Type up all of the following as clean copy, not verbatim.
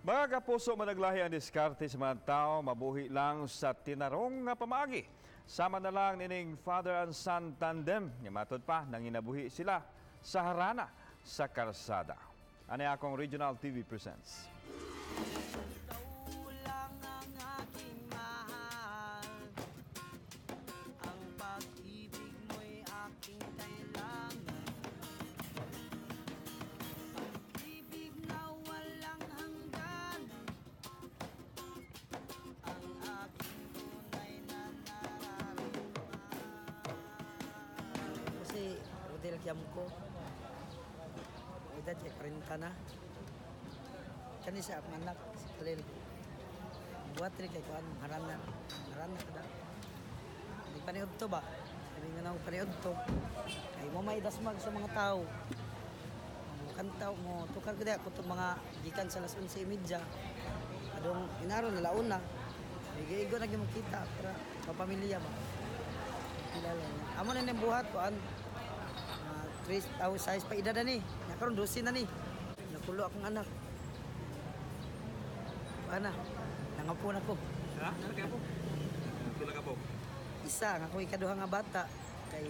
Mga kapuso, managlahi ang diskarte sa mga tao, mabuhi lang sa tinarong nga pamaagi. Sama na lang nining father and son tandem, nga matod pa nang inabuhi sila sa harana sa karsada. Ano akong Regional TV presents. Ikaw lang ang aking mahal. Ang pag-ibig mo'y aking kailangan. Pag-ibig na walang hanggan. Ang aking tunay na nararamdaman. Kasi Rodel Kiamco, edad niya 40 na. Kani siya akong anak, si Khalil. Buhat rin kay Kuan, harana ka na. Hindi paniod to ba? Hindi nga na paniod to. Kay mo may dasmag sa mga tao. Ang kanta mo, tukar ko diya kutong mga gikan sa las 11:30. Adong inaro na laon na. Igo na gyud makita para kapamilya ba. Kilala niya. Amo na ning buhat Kuan. 3 size pa edad na ni. Nakaroon 12 na ni. Nakulo akong anak. Ana, nangapo na ko. Ha? Ano kaya po? Pila ka po? Isa, nga ko ikaduha nga bata. Kay,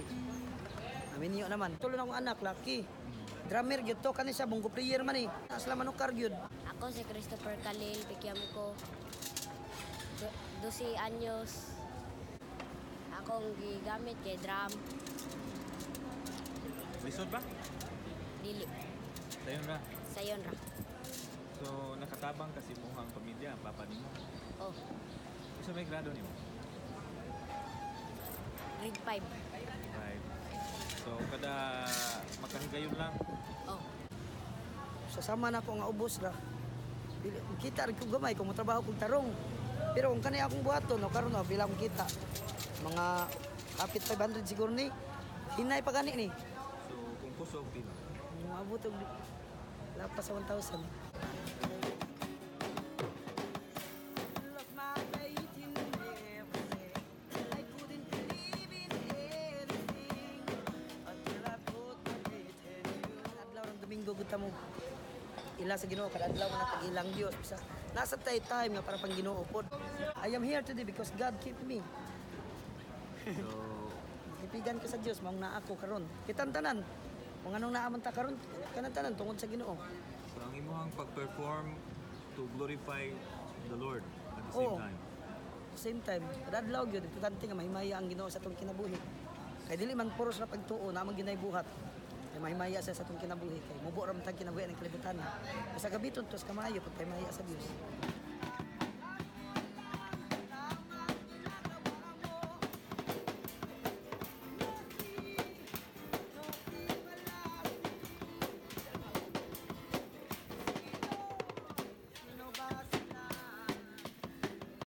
amin niyo naman. Tulo na akong anak, laki. Drummer gyud to, kani siya, bonggo player man eh. Asla manukar gyud. Ako si Christopher Khalil, pikyam ko 12 anyos. Akong gigamit kay drum, Lisod ba? dili, Sayon na. sayon ra. So, nakatabang kasi muhang pamilya, ang papa nimo. Oh, So, may grado nimo? grade 5. Right. So, kada makahigayon lang. Oh, Sasama na ko nga ubos ra. Kita rin ko gamay, kung matrabaho kong tarong. Pero kung kanay akong buhaton, no, karon no, pila akong kita. Mga kapit 500 siguro ni. Hinay pa gani ni. So, kung kusog, pila? Maabot og lapas sa 1,000. Domingo guta mo ila sa Ginoo kada adlaw na tag-ilang Dios bisa nasa time nga para pang Ginoo pod. I am here today because God keep me. So, Ipigan ko sa Dios mao na ako karon. Kitang tanan kung anong naaman ta karon kanang tanan tungod sa Ginoo. so ang imuhang pag-perform to glorify the Lord at the Oo. Same time, kada adlaw gyud importante nga mahimaya ang Ginoo sa atong kinabuhi. Kay dili man puros ra pagtuo na ginay buhat. Kay mahimaya sa atong kinabuhi kay mubo ra man tag kinabuhi ng kalibutan. Basta gabiton tos kamayo pag mahimaya sa Dios.